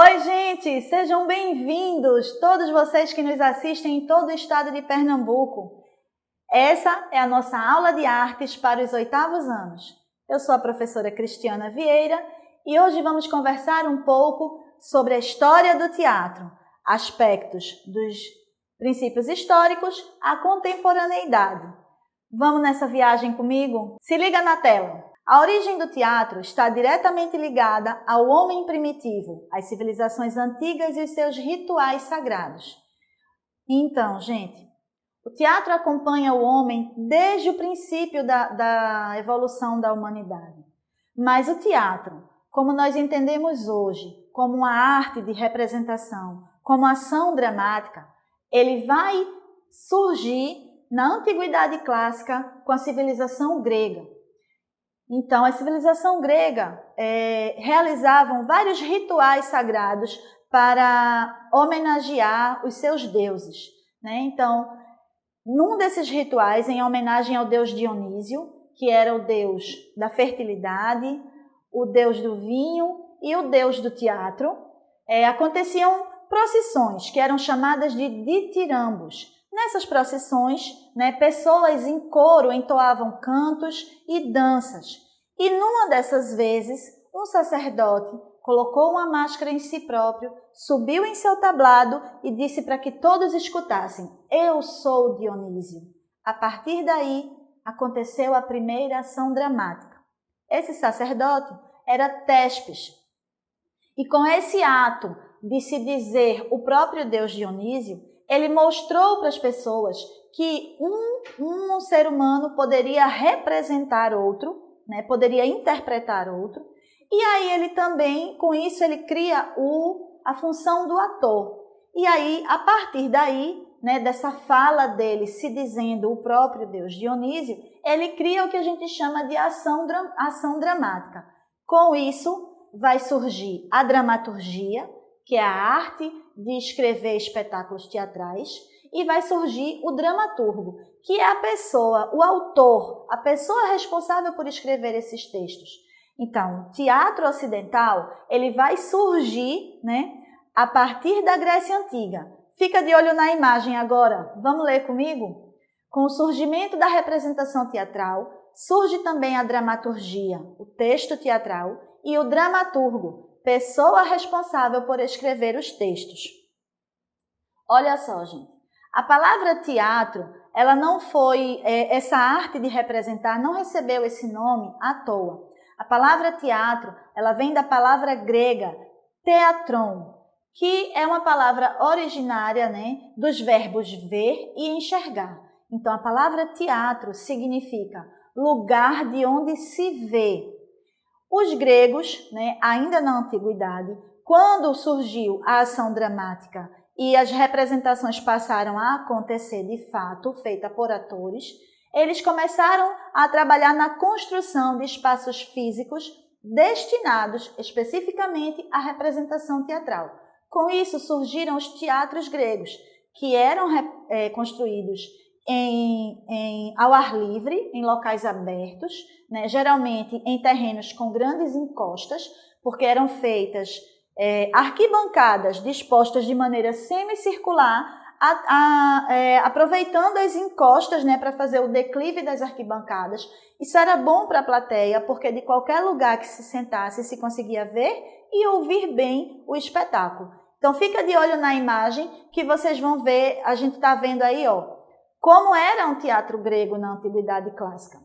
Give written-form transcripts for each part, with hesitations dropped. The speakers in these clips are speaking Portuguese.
Oi, gente! Sejam bem-vindos, todos vocês que nos assistem em todo o estado de Pernambuco. Essa é a nossa aula de artes para os 8º anos. Eu sou a professora Cristiana Vieira e hoje vamos conversar um pouco sobre a história do teatro, aspectos dos princípios históricos à contemporaneidade. Vamos nessa viagem comigo? Se liga na tela! A origem do teatro está diretamente ligada ao homem primitivo, às civilizações antigas e os seus rituais sagrados. Então, gente, o teatro acompanha o homem desde o princípio da evolução da humanidade. Mas o teatro, como nós entendemos hoje, como uma arte de representação, como ação dramática, ele vai surgir na antiguidade clássica com a civilização grega. Então, a civilização grega realizavam vários rituais sagrados para homenagear os seus deuses, né? Então, num desses rituais, em homenagem ao deus Dionísio, que era o deus da fertilidade, o deus do vinho e o deus do teatro, aconteciam procissões, que eram chamadas de ditirambos. Nessas procissões, pessoas em coro entoavam cantos e danças. E numa dessas vezes, um sacerdote colocou uma máscara em si próprio, subiu em seu tablado e disse para que todos escutassem: "Eu sou Dionísio". A partir daí, aconteceu a primeira ação dramática. Esse sacerdote era Téspis. E com esse ato de se dizer o próprio deus Dionísio, ele mostrou para as pessoas que um ser humano poderia representar outro, poderia interpretar outro. E aí ele também, com isso, ele cria a função do ator. E aí, a partir daí, dessa fala dele se dizendo o próprio deus Dionísio, ele cria o que a gente chama de ação dramática. Com isso, vai surgir a dramaturgia, que é a arte de escrever espetáculos teatrais, e vai surgir o dramaturgo, que é a pessoa, o autor, a pessoa responsável por escrever esses textos. Então, o teatro ocidental, ele vai surgir, a partir da Grécia Antiga. Fica de olho na imagem agora, vamos ler comigo? Com o surgimento da representação teatral, surge também a dramaturgia, o texto teatral, e o dramaturgo, pessoa responsável por escrever os textos. Olha só, gente. A palavra teatro, ela não foi, essa arte de representar não recebeu esse nome à toa. A palavra teatro, ela vem da palavra grega theatron, que é uma palavra originária, dos verbos ver e enxergar. Então, a palavra teatro significa lugar de onde se vê. Os gregos, ainda na antiguidade, quando surgiu a ação dramática e as representações passaram a acontecer de fato, feita por atores, eles começaram a trabalhar na construção de espaços físicos destinados especificamente à representação teatral. Com isso surgiram os teatros gregos, que eram construídos ao ar livre, em locais abertos, geralmente em terrenos com grandes encostas, porque eram feitas arquibancadas dispostas de maneira semicircular, aproveitando as encostas para fazer o declive das arquibancadas. Isso era bom para a plateia, porque de qualquer lugar que se sentasse se conseguia ver e ouvir bem o espetáculo. Então fica de olho na imagem que vocês vão ver, a gente está vendo aí, como era um teatro grego na antiguidade clássica.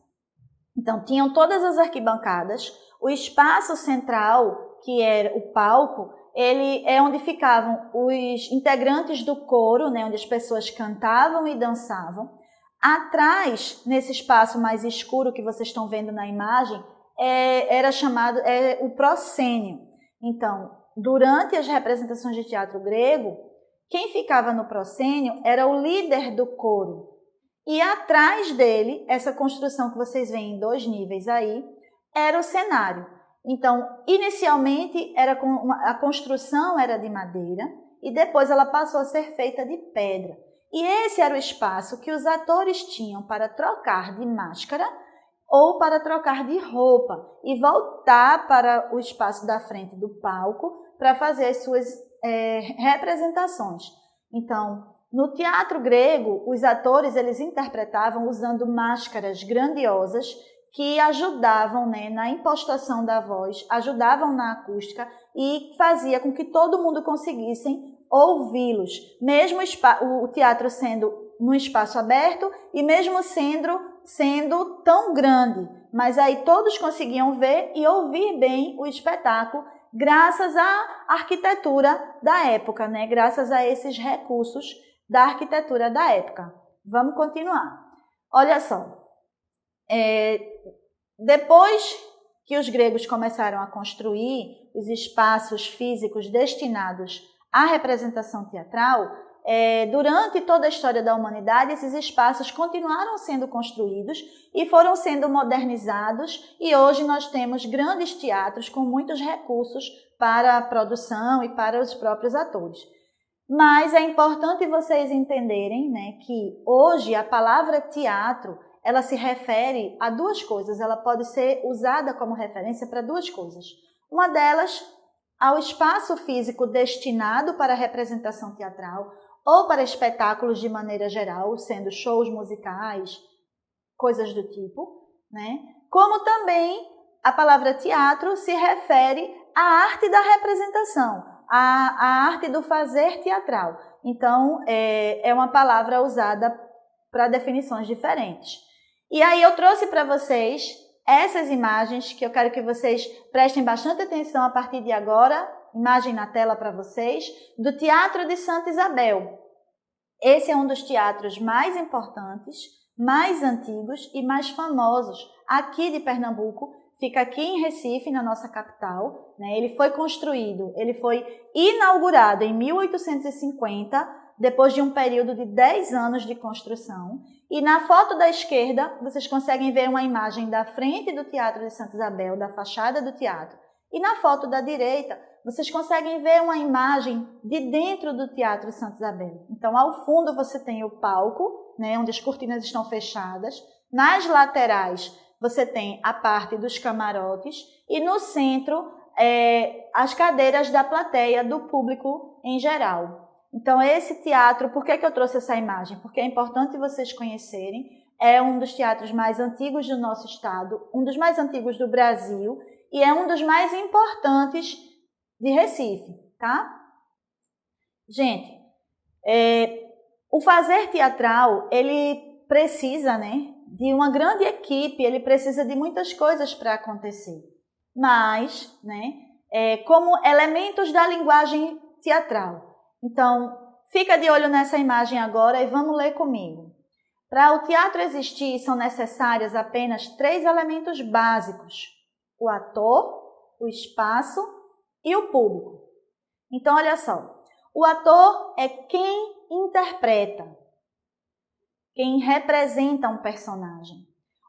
Então tinham todas as arquibancadas, o espaço central, que era o palco, ele é onde ficavam os integrantes do coro, onde as pessoas cantavam e dançavam. Atrás, nesse espaço mais escuro que vocês estão vendo na imagem, era chamado o proscênio. Então, durante as representações de teatro grego, quem ficava no proscênio era o líder do coro. E atrás dele, essa construção que vocês veem em 2 níveis aí, era o cenário. Então, inicialmente, a construção era de madeira e depois ela passou a ser feita de pedra. E esse era o espaço que os atores tinham para trocar de máscara ou para trocar de roupa e voltar para o espaço da frente do palco para fazer as suas representações. Então, no teatro grego, os atores eles interpretavam usando máscaras grandiosas que ajudavam, né, na impostação da voz, ajudavam na acústica e fazia com que todo mundo conseguisse ouvi-los, mesmo o teatro sendo num espaço aberto e mesmo sendo tão grande, mas aí todos conseguiam ver e ouvir bem o espetáculo graças à arquitetura da época, né? Graças a esses recursos da arquitetura da época. Vamos continuar. Olha só, depois que os gregos começaram a construir os espaços físicos destinados à representação teatral, durante toda a história da humanidade, esses espaços continuaram sendo construídos e foram sendo modernizados e hoje nós temos grandes teatros com muitos recursos para a produção e para os próprios atores. Mas é importante vocês entenderem, né, que hoje a palavra teatro ela se refere a duas coisas, ela pode ser usada como referência para duas coisas. Uma delas, ao espaço físico destinado para a representação teatral ou para espetáculos de maneira geral, sendo shows musicais, coisas do tipo, né? Como também a palavra teatro se refere à arte da representação, à arte do fazer teatral. Então, é uma palavra usada para definições diferentes. E aí eu trouxe para vocês essas imagens que eu quero que vocês prestem bastante atenção a partir de agora, imagem na tela para vocês, do Teatro de Santa Isabel. Esse é um dos teatros mais importantes, mais antigos e mais famosos aqui de Pernambuco. Fica aqui em Recife, na nossa capital, né? Ele foi inaugurado em 1850, depois de um período de 10 anos de construção. E na foto da esquerda, vocês conseguem ver uma imagem da frente do Teatro de Santa Isabel, da fachada do teatro. E na foto da direita, vocês conseguem ver uma imagem de dentro do Teatro de Santa Isabel. Então, ao fundo você tem o palco, né, onde as cortinas estão fechadas. Nas laterais, você tem a parte dos camarotes e no centro, as cadeiras da plateia, do público em geral. Então, esse teatro, por que eu trouxe essa imagem? Porque é importante vocês conhecerem. É um dos teatros mais antigos do nosso estado, um dos mais antigos do Brasil e é um dos mais importantes de Recife, tá? Gente, o fazer teatral, ele precisa, né, de uma grande equipe, ele precisa de muitas coisas para acontecer. Mas, né, como elementos da linguagem teatral. Então, fica de olho nessa imagem agora e vamos ler comigo. Para o teatro existir, são necessários apenas 3 elementos básicos: o ator, o espaço e o público. Então, olha só, o ator é quem interpreta, quem representa um personagem.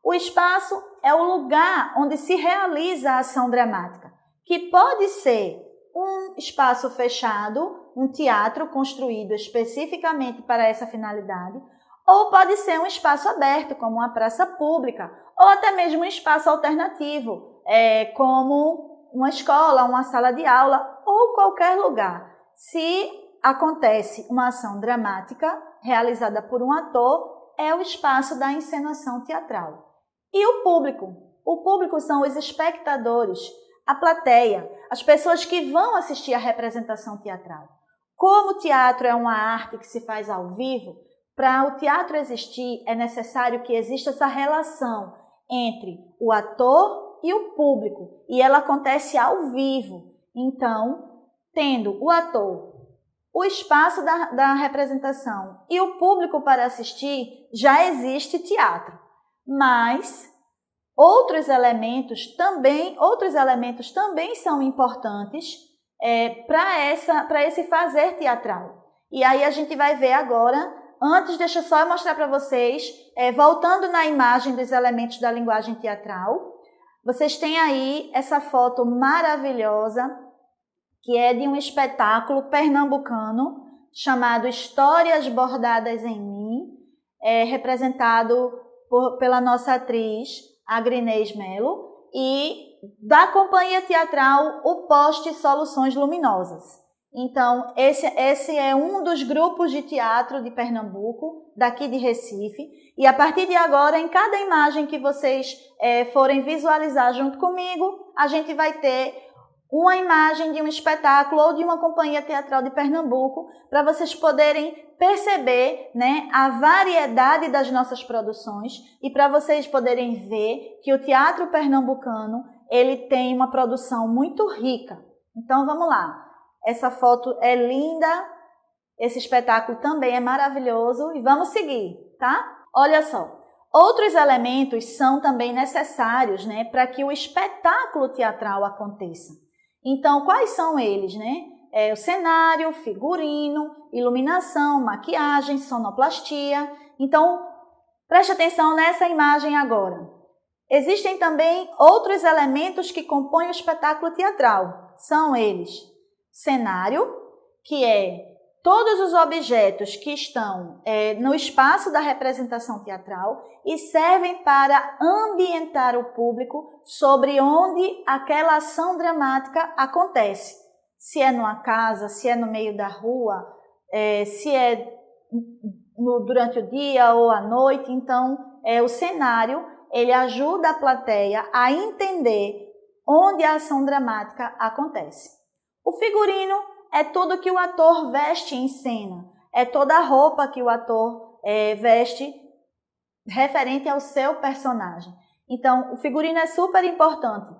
O espaço é o lugar onde se realiza a ação dramática, que pode ser um espaço fechado, um teatro construído especificamente para essa finalidade, ou pode ser um espaço aberto, como uma praça pública, ou até mesmo um espaço alternativo, como uma escola, uma sala de aula, ou qualquer lugar. Se acontece uma ação dramática realizada por um ator, é o espaço da encenação teatral. E o público? O público são os espectadores, a plateia, as pessoas que vão assistir à representação teatral. Como o teatro é uma arte que se faz ao vivo, para o teatro existir é necessário que exista essa relação entre o ator e o público, e ela acontece ao vivo. Então, tendo o ator, o espaço da representação e o público para assistir, já existe teatro. Mas outros elementos também são importantes para esse fazer teatral. E aí a gente vai ver agora. Antes, deixa só eu mostrar para vocês, voltando na imagem dos elementos da linguagem teatral, vocês têm aí essa foto maravilhosa, que é de um espetáculo pernambucano chamado Histórias Bordadas em Mim, representado pela nossa atriz Agrinês Melo, e da companhia teatral o Poste Soluções Luminosas. Então, esse é um dos grupos de teatro de Pernambuco, daqui de Recife, e a partir de agora, em cada imagem que vocês forem visualizar junto comigo, a gente vai ter uma imagem de um espetáculo ou de uma companhia teatral de Pernambuco, para vocês poderem perceber, né, a variedade das nossas produções e para vocês poderem ver que o teatro pernambucano ele tem uma produção muito rica. Então vamos lá, essa foto é linda, esse espetáculo também é maravilhoso e vamos seguir, tá? Olha só, outros elementos são também necessários, né, para que o espetáculo teatral aconteça. Então, quais são eles, né? O cenário, figurino, iluminação, maquiagem, sonoplastia. Então, preste atenção nessa imagem agora. Existem também outros elementos que compõem o espetáculo teatral. São eles: cenário, que é todos os objetos que estão no espaço da representação teatral e servem para ambientar o público sobre onde aquela ação dramática acontece. Se é numa casa, se é no meio da rua, se é durante o dia ou à noite. Então, o cenário ele ajuda a plateia a entender onde a ação dramática acontece. O figurino é tudo que o ator veste em cena, é toda a roupa que o ator veste referente ao seu personagem. Então, o figurino é super importante.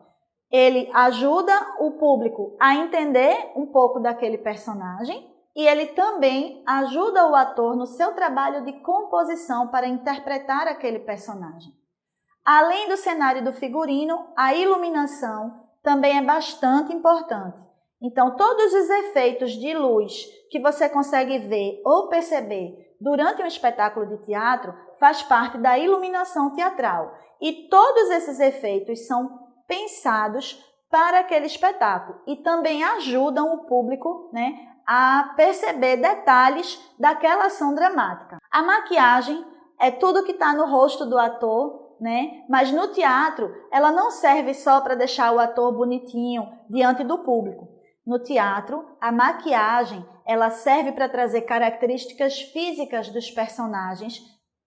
Ele ajuda o público a entender um pouco daquele personagem e ele também ajuda o ator no seu trabalho de composição para interpretar aquele personagem. Além do cenário do figurino, a iluminação também é bastante importante. Então, todos os efeitos de luz que você consegue ver ou perceber durante um espetáculo de teatro faz parte da iluminação teatral. E todos esses efeitos são pensados para aquele espetáculo e também ajudam o público, né, a perceber detalhes daquela ação dramática. A maquiagem é tudo que está no rosto do ator, né? Mas no teatro ela não serve só para deixar o ator bonitinho diante do público. No teatro, a maquiagem ela serve para trazer características físicas dos personagens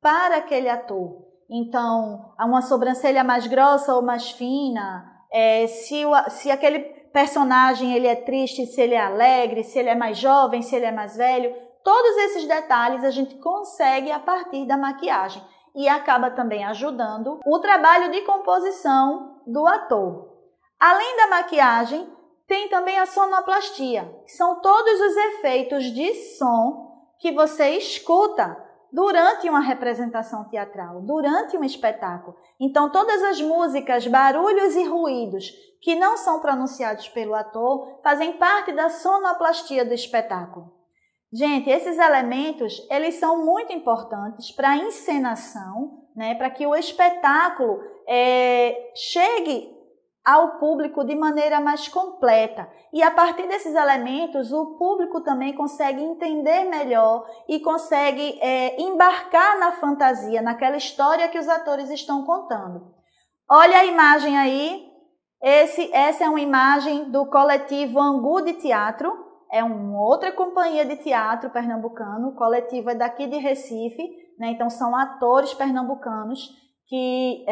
para aquele ator. Então, há uma sobrancelha mais grossa ou mais fina, se aquele personagem ele é triste, se ele é alegre, se ele é mais jovem, se ele é mais velho, todos esses detalhes a gente consegue a partir da maquiagem e acaba também ajudando o trabalho de composição do ator. Além da maquiagem, tem também a sonoplastia, que são todos os efeitos de som que você escuta durante uma representação teatral, durante um espetáculo. Então, todas as músicas, barulhos e ruídos que não são pronunciados pelo ator fazem parte da sonoplastia do espetáculo. Gente, esses elementos, eles são muito importantes para a encenação, né, para que o espetáculo chegue ao público de maneira mais completa. E a partir desses elementos, o público também consegue entender melhor e consegue embarcar na fantasia, naquela história que os atores estão contando. Olha a imagem aí. Essa é uma imagem do coletivo Angu de Teatro. É uma outra companhia de teatro pernambucano. O coletivo é daqui de Recife, né? Então são atores pernambucanos que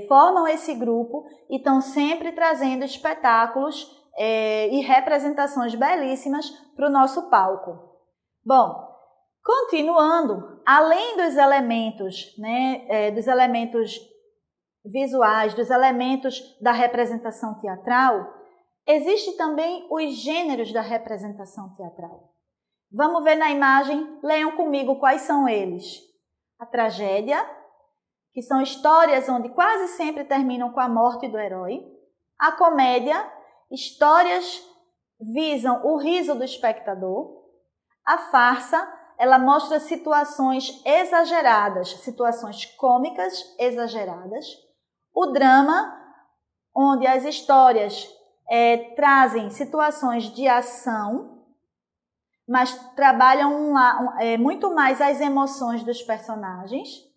formam esse grupo e estão sempre trazendo espetáculos e representações belíssimas para o nosso palco. Bom, continuando, além dos elementos, né, dos elementos visuais, dos elementos da representação teatral, existe também os gêneros da representação teatral. Vamos ver na imagem, leiam comigo quais são eles. A tragédia, que são histórias onde quase sempre terminam com a morte do herói. A comédia, histórias visam o riso do espectador. A farsa, ela mostra situações exageradas, situações cômicas exageradas. O drama, onde as histórias trazem situações de ação, mas trabalham muito mais as emoções dos personagens.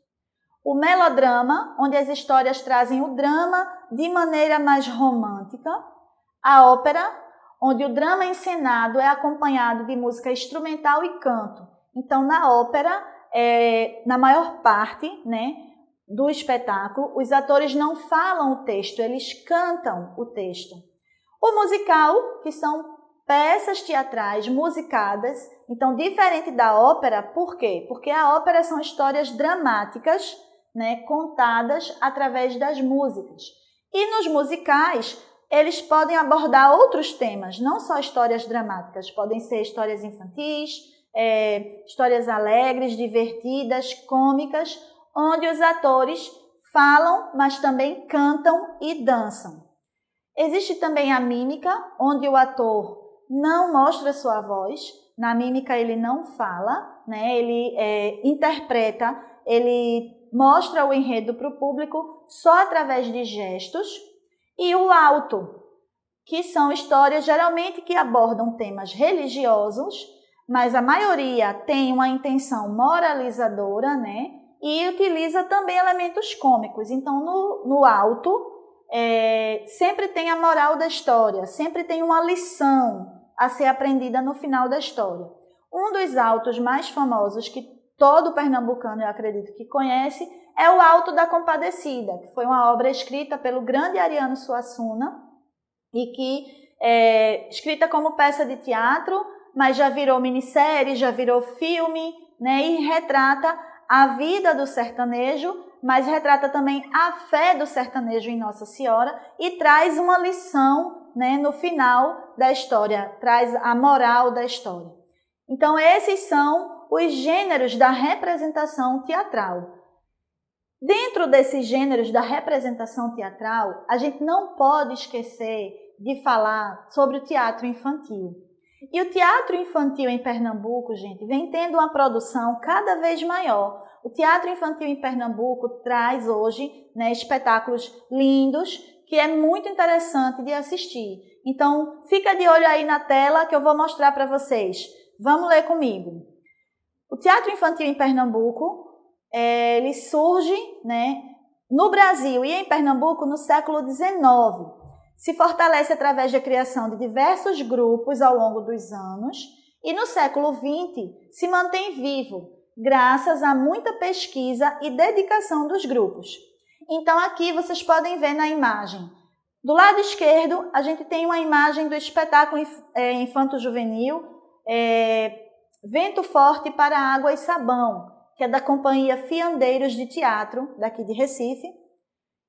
O melodrama, onde as histórias trazem o drama de maneira mais romântica. A ópera, onde o drama encenado é acompanhado de música instrumental e canto. Então, na ópera, na maior parte, né, do espetáculo, os atores não falam o texto, eles cantam o texto. O musical, que são peças teatrais musicadas, então diferente da ópera, por quê? Porque a ópera são histórias dramáticas, né, contadas através das músicas. E nos musicais, eles podem abordar outros temas, não só histórias dramáticas, podem ser histórias infantis, histórias alegres, divertidas, cômicas, onde os atores falam, mas também cantam e dançam. Existe também a mímica, onde o ator não mostra sua voz, na mímica ele não fala, né? Ele interpreta, ele mostra o enredo para o público só através de gestos. E o auto, que são histórias geralmente que abordam temas religiosos, mas a maioria tem uma intenção moralizadora, né? E utiliza também elementos cômicos. Então, no auto, sempre tem a moral da história, sempre tem uma lição a ser aprendida no final da história. Um dos autos mais famosos que todo pernambucano, eu acredito, que conhece, é o Auto da Compadecida, que foi uma obra escrita pelo grande Ariano Suassuna e que é escrita como peça de teatro, mas já virou minissérie, já virou filme, né, e retrata a vida do sertanejo, mas retrata também a fé do sertanejo em Nossa Senhora e traz uma lição, né, no final da história, traz a moral da história. Então, esses são os gêneros da representação teatral. Dentro desses gêneros da representação teatral, a gente não pode esquecer de falar sobre o teatro infantil. E o teatro infantil em Pernambuco, gente, vem tendo uma produção cada vez maior. O teatro infantil em Pernambuco traz hoje, né, espetáculos lindos, que é muito interessante de assistir. Então, fica de olho aí na tela que eu vou mostrar para vocês. Vamos ler comigo. O teatro infantil em Pernambuco, ele surge, né, no Brasil e em Pernambuco no século XIX. Se fortalece através da criação de diversos grupos ao longo dos anos e no século XX se mantém vivo, graças a muita pesquisa e dedicação dos grupos. Então aqui vocês podem ver na imagem. Do lado esquerdo, a gente tem uma imagem do espetáculo infanto-juvenil Vento Forte para Água e Sabão, que é da Companhia Fiandeiros de Teatro, daqui de Recife.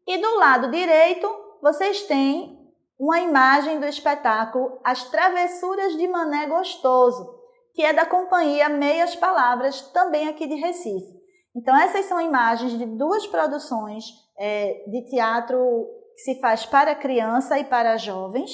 E do lado direito, vocês têm uma imagem do espetáculo As Travessuras de Mané Gostoso, que é da Companhia Meias Palavras, também aqui de Recife. Então, essas são imagens de duas produções de teatro que se faz para criança e para jovens.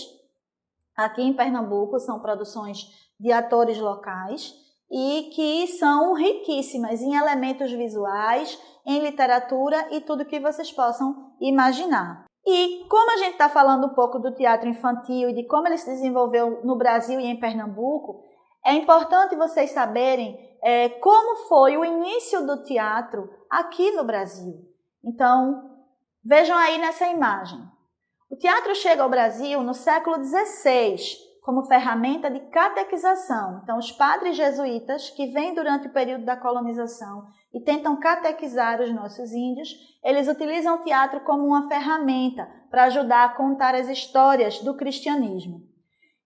Aqui em Pernambuco são produções de atores locais e que são riquíssimas em elementos visuais, em literatura e tudo que vocês possam imaginar. E como a gente está falando um pouco do teatro infantil e de como ele se desenvolveu no Brasil e em Pernambuco, é importante vocês saberem como foi o início do teatro aqui no Brasil. Então, vejam aí nessa imagem. O teatro chega ao Brasil no século XVI como ferramenta de catequização. Então, os padres jesuítas, que vêm durante o período da colonização e tentam catequizar os nossos índios, eles utilizam o teatro como uma ferramenta para ajudar a contar as histórias do cristianismo.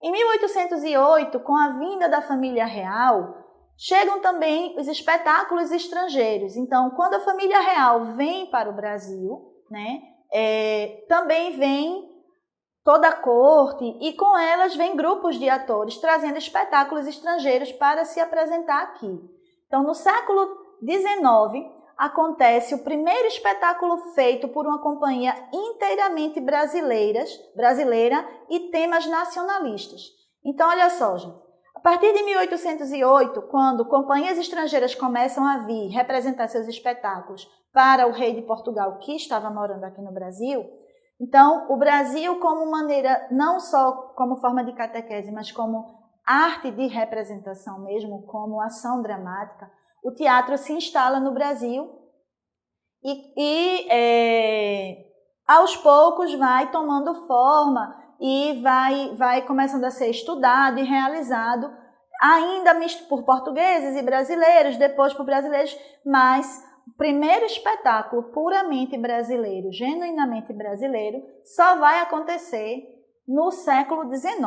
Em 1808, com a vinda da família real, chegam também os espetáculos estrangeiros. Então, quando a família real vem para o Brasil, né, também vem toda a corte e com elas vem grupos de atores trazendo espetáculos estrangeiros para se apresentar aqui. Então, no século XIX, acontece o primeiro espetáculo feito por uma companhia inteiramente brasileira e temas nacionalistas. Então, olha só, gente. A partir de 1808, quando companhias estrangeiras começam a vir representar seus espetáculos para o rei de Portugal, que estava morando aqui no Brasil, então, o Brasil, como maneira, não só como forma de catequese, mas como arte de representação mesmo, como ação dramática, o teatro se instala no Brasil aos poucos vai tomando forma e vai começando a ser estudado e realizado, ainda por portugueses e brasileiros, depois por brasileiros, mas o primeiro espetáculo puramente brasileiro, genuinamente brasileiro, só vai acontecer no século XIX.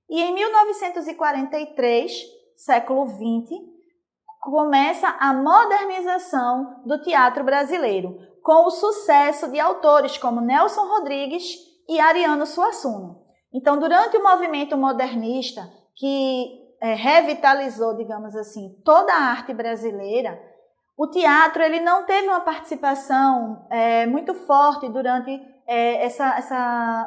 E em 1943, século XX, começa a modernização do teatro brasileiro, com o sucesso de autores como Nelson Rodrigues e Ariano Suassuna. Então, durante o movimento modernista, que revitalizou, digamos assim, toda a arte brasileira, o teatro ele não teve uma participação muito forte durante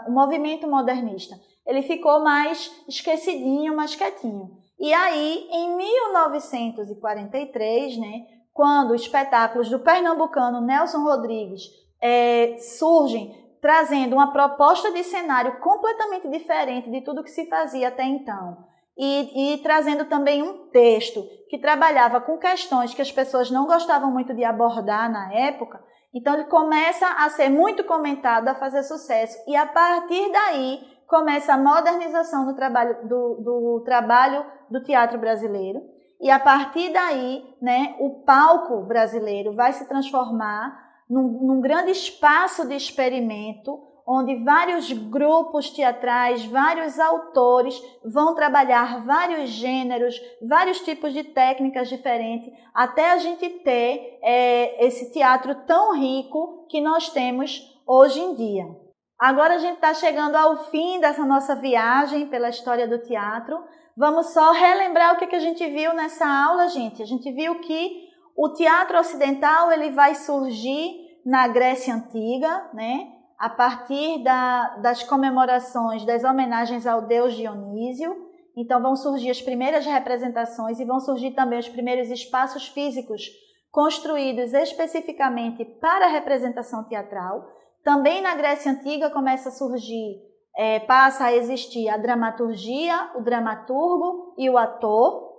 o movimento modernista. Ele ficou mais esquecidinho, mais quietinho. E aí, em 1943, quando espetáculos do pernambucano Nelson Rodrigues surgem, trazendo uma proposta de cenário completamente diferente de tudo que se fazia até então, e trazendo também um texto que trabalhava com questões que as pessoas não gostavam muito de abordar na época, então ele começa a ser muito comentado, a fazer sucesso, e a partir daí começa a modernização do trabalho do teatro brasileiro, e a partir daí, o palco brasileiro vai se transformar num grande espaço de experimento, onde vários grupos teatrais, vários autores vão trabalhar vários gêneros, vários tipos de técnicas diferentes, até a gente ter esse teatro tão rico que nós temos hoje em dia. Agora a gente está chegando ao fim dessa nossa viagem pela história do teatro. Vamos só relembrar o que a gente viu nessa aula, gente. A gente viu que o teatro ocidental ele vai surgir na Grécia Antiga, a partir das comemorações, das homenagens ao deus Dionísio. Então vão surgir as primeiras representações e vão surgir também os primeiros espaços físicos construídos especificamente para a representação teatral. Também na Grécia Antiga começa a surgir, passa a existir a dramaturgia, o dramaturgo e o ator.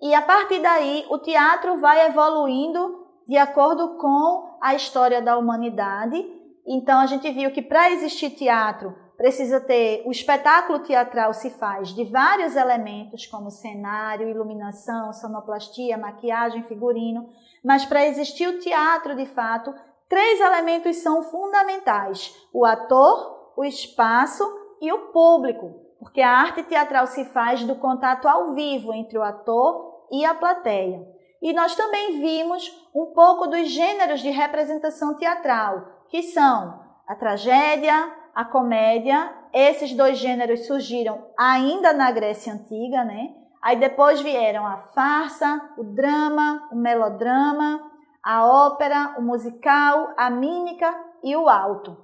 E a partir daí o teatro vai evoluindo de acordo com a história da humanidade. Então a gente viu que para existir teatro precisa ter, o espetáculo teatral se faz de vários elementos como cenário, iluminação, sonoplastia, maquiagem, figurino, mas para existir o teatro de fato, 3 elementos são fundamentais: o ator, o espaço e o público, porque a arte teatral se faz do contato ao vivo entre o ator e a plateia. E nós também vimos um pouco dos gêneros de representação teatral, que são a tragédia, a comédia. Esses 2 gêneros surgiram ainda na Grécia Antiga, Aí depois vieram a farsa, o drama, o melodrama, a ópera, o musical, a mímica e o alto.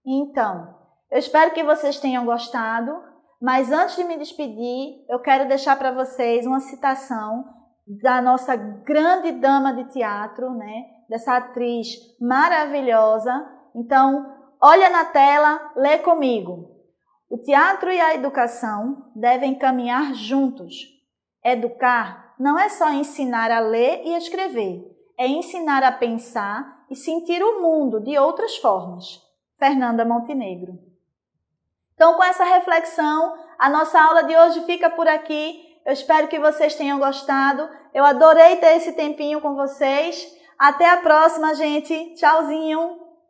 Então, eu espero que vocês tenham gostado, mas antes de me despedir, eu quero deixar para vocês uma citação da nossa grande dama de teatro, dessa atriz maravilhosa. Então, olha na tela, lê comigo. O teatro e a educação devem caminhar juntos. Educar não é só ensinar a ler e escrever, é ensinar a pensar e sentir o mundo de outras formas. Fernanda Montenegro. Então, com essa reflexão, a nossa aula de hoje fica por aqui. Eu espero que vocês tenham gostado. Eu adorei ter esse tempinho com vocês. Até a próxima, gente. Tchauzinho!